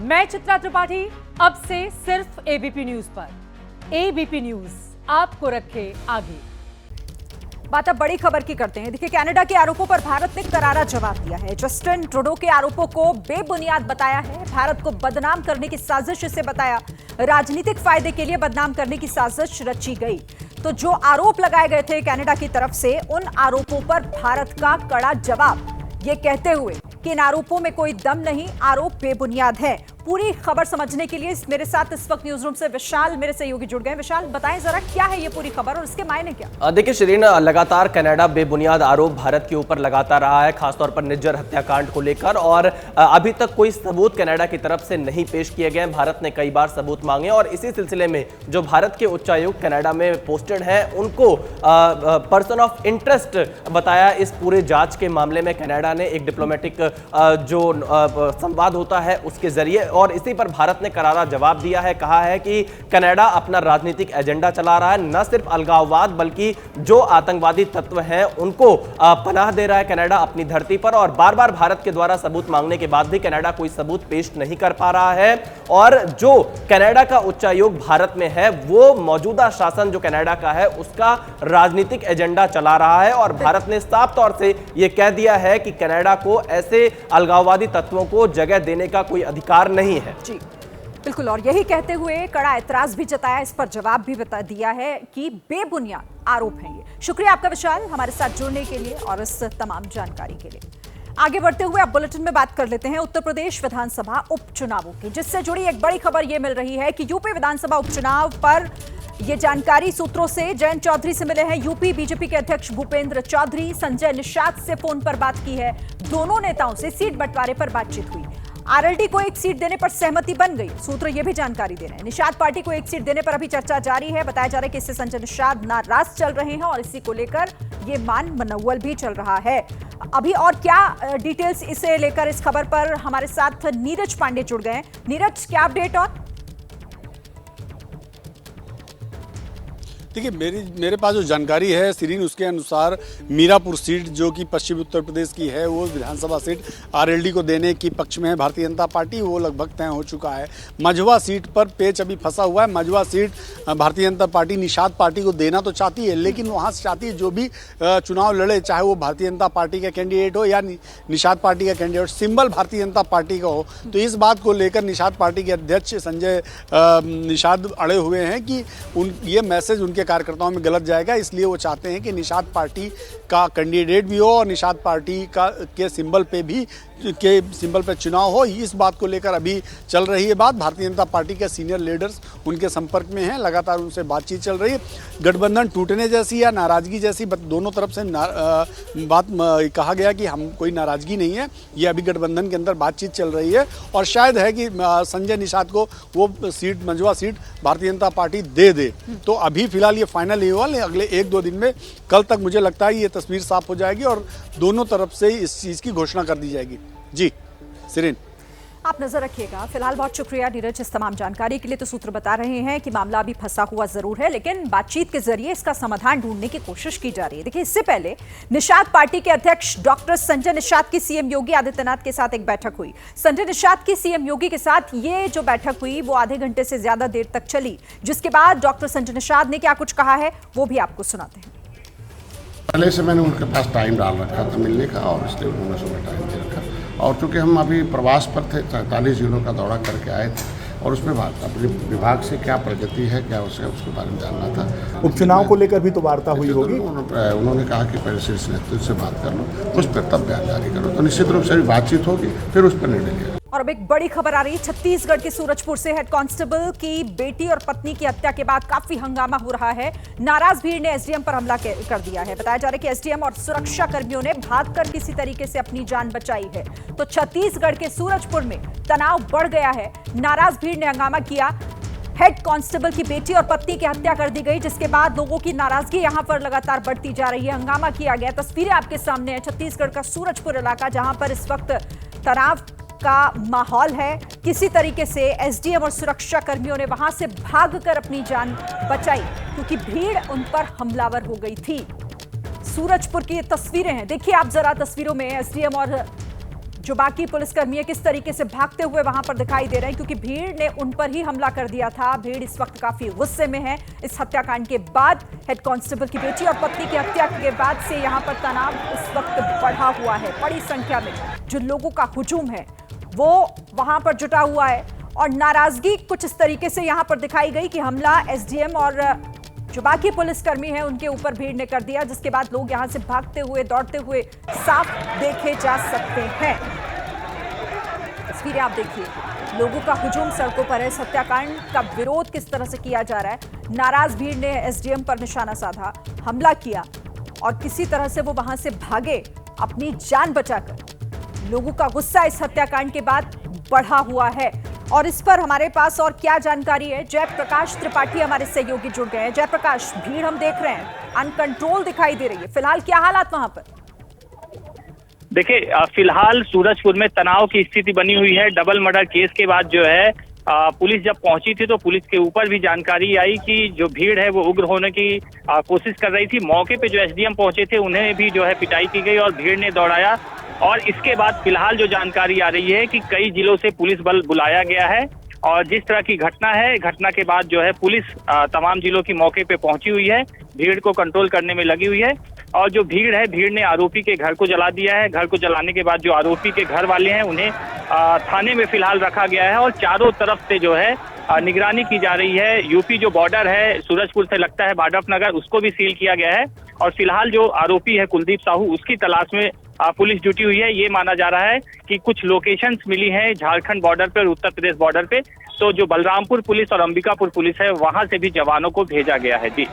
मैं चित्रा त्रिपाठी, अब से सिर्फ एबीपी न्यूज पर। एबीपी न्यूज आपको रखे आगे। बात अब बड़ी खबर की करते हैं। देखिए, कनाडा के आरोपों पर भारत ने करारा जवाब दिया है। जस्टिन ट्रूडो के आरोपों को बेबुनियाद बताया है। भारत को बदनाम करने की साजिश इसे बताया। राजनीतिक फायदे के लिए बदनाम करने की साजिश रची गई। तो जो आरोप लगाए गए थे कनाडा की तरफ से, उन आरोपों पर भारत का कड़ा जवाब, ये कहते हुए कि इन आरोपों में कोई दम नहीं, आरोप बेबुनियाद है। पूरी खबर समझने के लिए मेरे साथ इस वक्त न्यूज रूम से विशाल, मेरे सहयोगी, जुड़ गए। विशाल, बताएं जरा क्या है ये पूरी खबर और इसके मायने क्या? देखिए शिरीन, लगातार कनाडा बेबुनियाद आरोप भारत के ऊपर लगाता रहा है, खासतौर पर निज्जर हत्याकांड को लेकर, और अभी तक कोई सबूत कनाडा की तरफ से नहीं पेश किए गए। भारत ने कई बार सबूत मांगे और इसी सिलसिले में जो भारत के उच्चायुक्त कनाडा में पोस्टेड हैं, उनको पर्सन ऑफ इंटरेस्ट बताया इस पूरे जांच के मामले में। कनाडा ने एक डिप्लोमेटिक जो संवाद होता है उसके जरिए, और इसी पर भारत ने करारा जवाब दिया है। कहा है कि कनाडा अपना राजनीतिक एजेंडा चला रहा है, न सिर्फ अलगाववाद बल्कि जो आतंकवादी तत्व हैं उनको पनाह दे रहा है कनाडा अपनी धरती पर। और बार बार भारत के द्वारा सबूत मांगने के बाद भी कनाडा कोई सबूत पेश नहीं कर पा रहा है। और जो कनाडा का उच्चायोग भारत में है, वो मौजूदा शासन जो कनाडा का है उसका राजनीतिक एजेंडा चला रहा है। और भारत ने साफ तौर से यह कह दिया है कि कनाडा को ऐसे अलगाववादी तत्वों को जगह देने का कोई अधिकार नहीं है। जी बिल्कुल, और यही कहते हुए कड़ा ऐतराज भी जताया, इस पर जवाब भी बता दिया है कि बेबुनियाद आरोप हैं ये। शुक्रिया आपका विशाल, हमारे साथ जुड़ने के लिए और इस तमाम जानकारी के लिए। आगे बढ़ते हुए अब बुलेटिन में बात कर लेते हैं उत्तर प्रदेश विधानसभा उपचुनावों की, जिससे जुड़ी एक बड़ी खबर ये मिल रही है कि यूपी विधानसभा उपचुनाव पर ये जानकारी सूत्रों से जयंत चौधरी से मिले हैं। यूपी बीजेपी के अध्यक्ष भूपेंद्र चौधरी संजय निषाद से फोन पर बात की है। दोनों नेताओं से सीट बंटवारे पर बातचीत हुई। आरएलडी को एक सीट देने पर सहमति बन गई, सूत्र ये भी जानकारी दे रहे हैं। निषाद पार्टी को एक सीट देने पर अभी चर्चा जारी है। बताया जा रहा है कि इससे संजय निषाद नाराज चल रहे हैं और इसी को लेकर ये मान मनौवल भी चल रहा है। अभी और क्या डिटेल्स इसे लेकर इस खबर पर हमारे साथ नीरज पांडे जुड़ गए हैं। नीरज, क्या अपडेट? और देखिए, मेरे पास जो जानकारी है सिरीन, उसके अनुसार मीरापुर सीट जो कि पश्चिमी उत्तर प्रदेश की है, वो विधानसभा सीट आरएलडी को देने की पक्ष में है भारतीय जनता पार्टी, वो लगभग तय हो चुका है। मझवा सीट पर पेच अभी फंसा हुआ है। Majhawan seat Bharatiya Janata party Nishad party को देना तो चाहती है, लेकिन वहाँ से चाहती है जो भी चुनाव लड़े, चाहे वो भारतीय जनता पार्टी का कैंडिडेट हो या निषाद पार्टी का candidate, symbol Bharatiya Janata party का हो। तो इस बात को लेकर निषाद पार्टी के अध्यक्ष संजय निषाद अड़े हुए हैं कि ये मैसेज उनके कार्यकर्ताओं में गलत जाएगा, इसलिए वो चाहते हैं कि निषाद पार्टी का कैंडिडेट भी हो और निषाद पार्टी के सिंबल पे चुनाव हो। इस बात को लेकर अभी चल रही है बात। भारतीय जनता पार्टी के सीनियर लीडर्स उनके संपर्क में हैं, लगातार उनसे बातचीत चल रही है। गठबंधन टूटने जैसी या नाराजगी जैसी दोनों तरफ से बात कहा गया कि हम कोई नाराजगी नहीं है, ये अभी गठबंधन के अंदर बातचीत चल रही है। और शायद है कि संजय निषाद को वो seat, Majhawan seat Bharatiya Janata party दे। तो अभी फिलहाल ये फाइनल ही हुआ, अगले 1-2 दिन में, कल तक मुझे लगता है ये तस्वीर साफ हो जाएगी और दोनों तरफ से इस चीज़ की घोषणा कर दी जाएगी। जी सिरीन, आप नजर रखिएगा। फिलहाल बहुत शुक्रिया नीरज इस तमाम जानकारी के लिए। तो सूत्र बता रहे हैं कि मामला अभी फंसा हुआ जरूर है, लेकिन बातचीत के जरिए इसका समाधान ढूंढने की कोशिश की जा रही है। देखिए, इससे पहले निषाद पार्टी के अध्यक्ष डॉक्टर संजय निषाद की सीएम योगी आदित्यनाथ के साथ एक बैठक हुई। संजय निषाद की सीएम योगी के साथ ये जो बैठक हुई वो आधे घंटे से ज्यादा देर तक चली, जिसके बाद डॉक्टर संजय निषाद ने क्या कुछ कहा है वो भी आपको सुनाते हैं। पहले से मैंने उनके पास टाइम डाल रखा था मिलने का, और इसलिए उन्होंने सुबह टाइम दे रखा। और चूँकि हम अभी प्रवास पर थे, 43 जिलों का दौरा करके आए थे, और उसमें अपने विभाग से क्या प्रगति है, क्या उसके बारे में जानना था। उपचुनाव को लेकर भी तो वार्ता हुई होगी। उन्होंने कहा कि पहले शीर्ष नेतृत्व से बात कर लो, उस पर तब बयान जारी करो। तो निश्चित रूप से अभी बातचीत होगी, फिर उस पर निर्णय लिया। और अब एक बड़ी खबर आ रही है छत्तीसगढ़ के सूरजपुर से। हेड कांस्टेबल की बेटी और पत्नी की हत्या के बाद काफी हंगामा हो रहा है। नाराज भीड़ ने एसडीएम पर हमला कर दिया है। बताया जा रहा है कि एसडीएम और सुरक्षा कर्मियों ने भागकर किसी तरीके से अपनी जान बचाई है। तो छत्तीसगढ़ के सूरजपुर में तनाव बढ़ गया है। नाराज भीड़ ने हंगामा किया। हेड कांस्टेबल की बेटी और पत्नी की हत्या कर दी गई, जिसके बाद लोगों की नाराजगी यहां पर लगातार बढ़ती जा रही है। हंगामा किया गया। तस्वीरें आपके सामने है छत्तीसगढ़ का सूरजपुर इलाका, जहां पर इस वक्त तनाव का माहौल है। किसी तरीके से एसडीएम और सुरक्षा कर्मियों ने वहां से भागकर अपनी जान बचाई, क्योंकि भीड़ उन पर हमलावर हो गई थी। सूरजपुर की तस्वीरें हैं, देखिए आप जरा तस्वीरों में एसडीएम और जो बाकी पुलिसकर्मी है किस तरीके से भागते हुए वहां पर दिखाई दे रहे हैं, क्योंकि भीड़ ने उन पर ही हमला कर दिया था। भीड़ इस वक्त काफी गुस्से में है। इस हत्याकांड के बाद हेड कांस्टेबल की बेटी और पत्नी की हत्या के बाद से यहां पर तनाव इस वक्त बढ़ा हुआ है। बड़ी संख्या में जो लोगों का हुजूम है वो वहां पर जुटा हुआ है और नाराजगी कुछ इस तरीके से यहां पर दिखाई गई कि हमला एसडीएम और जो बाकी पुलिसकर्मी हैं उनके ऊपर भीड़ ने कर दिया, जिसके बाद लोग यहां से भागते हुए दौड़ते हुए साफ देखे जा सकते हैं। तस्वीरें आप देखिए, लोगों का हुजूम सड़कों पर है। इस हत्याकांड का विरोध किस तरह से किया जा रहा है। नाराज भीड़ ने एसडीएम पर निशाना साधा, हमला किया और किसी तरह से वो वहां से भागे अपनी जान बचाकर। लोगों का गुस्सा इस हत्याकांड के बाद बढ़ा हुआ है और इस पर हमारे पास और क्या जानकारी है, जयप्रकाश त्रिपाठी हमारे सहयोगी जुड़ गए हैं। जयप्रकाश, भीड़ हम देख रहे हैं अनकंट्रोल दिखाई दे रही है, फिलहाल क्या हालात वहां पर? देखिए, फिलहाल सूरजपुर में तनाव की स्थिति बनी हुई है। डबल मर्डर केस के बाद जो है पुलिस जब पहुंची थी तो पुलिस के ऊपर भी जानकारी आई कि जो भीड़ है वो उग्र होने की कोशिश कर रही थी। मौके पे जो एसडीएम पहुंचे थे उन्हें भी जो है पिटाई की गई और भीड़ ने दौड़ाया। और इसके बाद फिलहाल जो जानकारी आ रही है कि कई जिलों से पुलिस बल बुलाया गया है और जिस तरह की घटना है, घटना के बाद जो है पुलिस तमाम जिलों की मौके पे पहुंची हुई है, भीड़ को कंट्रोल करने में लगी हुई है। और जो भीड़ है, भीड़ ने आरोपी के घर को जला दिया है। घर को जलाने के बाद जो आरोपी के घर वाले हैं उन्हें थाने में फिलहाल रखा गया है और चारों तरफ से जो है निगरानी की जा रही है। यूपी जो बॉर्डर है सूरजपुर से लगता है बाडफ नगर, उसको भी सील किया गया है और फिलहाल जो आरोपी है कुलदीप साहू, उसकी तलाश में पुलिस जुटी हुई है। ये माना जा रहा है कि कुछ लोकेशंस मिली हैं झारखंड बॉर्डर पे और उत्तर प्रदेश बॉर्डर पे, तो जो बलरामपुर पुलिस और अंबिकापुर पुलिस है वहां से भी जवानों को भेजा गया है। जी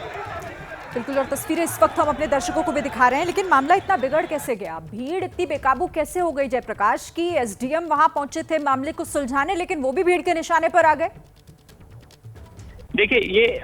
बिल्कुल, और तस्वीरें इस वक्त हम अपने दर्शकों को भी दिखा रहे हैं। लेकिन मामला इतना बिगड़ कैसे गया, भीड़ इतनी बेकाबू कैसे हो गई जयप्रकाश की एसडीएम वहां पहुंचे थे मामले को सुलझाने, लेकिन वो भी भीड़ के निशाने पर आ गए? देखिए, ये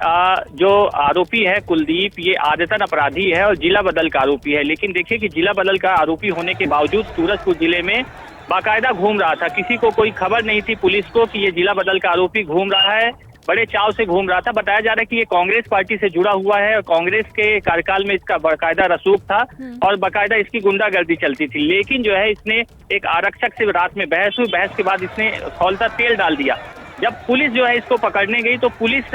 जो आरोपी है कुलदीप, ये आदतन अपराधी है और जिला बदल का आरोपी है। लेकिन देखिए कि जिला बदल का आरोपी होने के बावजूद सूरजपुर जिले में बाकायदा घूम रहा था। किसी को कोई खबर नहीं थी पुलिस को कि ये जिला बदल का आरोपी घूम रहा है, बड़े चाव से घूम रहा था। बताया जा रहा है कि ये कांग्रेस पार्टी से जुड़ा हुआ है और कांग्रेस के कार्यकाल में इसका बाकायदा रसूख था और बाकायदा इसकी गुंडागर्दी चलती थी। लेकिन जो है इसने एक आरक्षक से रात में बहस हुई, बहस के बाद इसने खौलता तेल डाल दिया। जब पुलिस जो है इसको पकड़ने गई तो पुलिस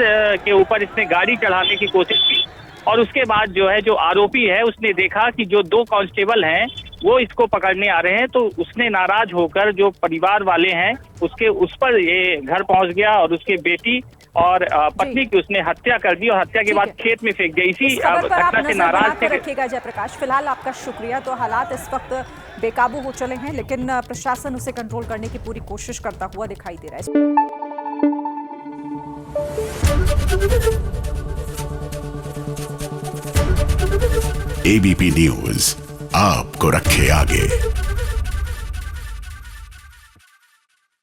के ऊपर इसने गाड़ी चढ़ाने की कोशिश की और उसके बाद जो है जो आरोपी है उसने देखा कि जो दो कांस्टेबल हैं वो इसको पकड़ने आ रहे हैं, तो उसने नाराज होकर जो परिवार वाले हैं उस पर ये घर पहुंच गया और उसके बेटी और पत्नी की उसने हत्या कर दी और हत्या के बाद खेत में फेंक दी। इसी घटना से नाराज थे। रखिएगा जयप्रकाश, फिलहाल आपका शुक्रिया। तो हालात इस वक्त बेकाबू हो चले हैं, लेकिन प्रशासन उसे कंट्रोल करने की पूरी कोशिश करता हुआ दिखाई दे रहा है। एबीपी न्यूज आपको रखे आगे।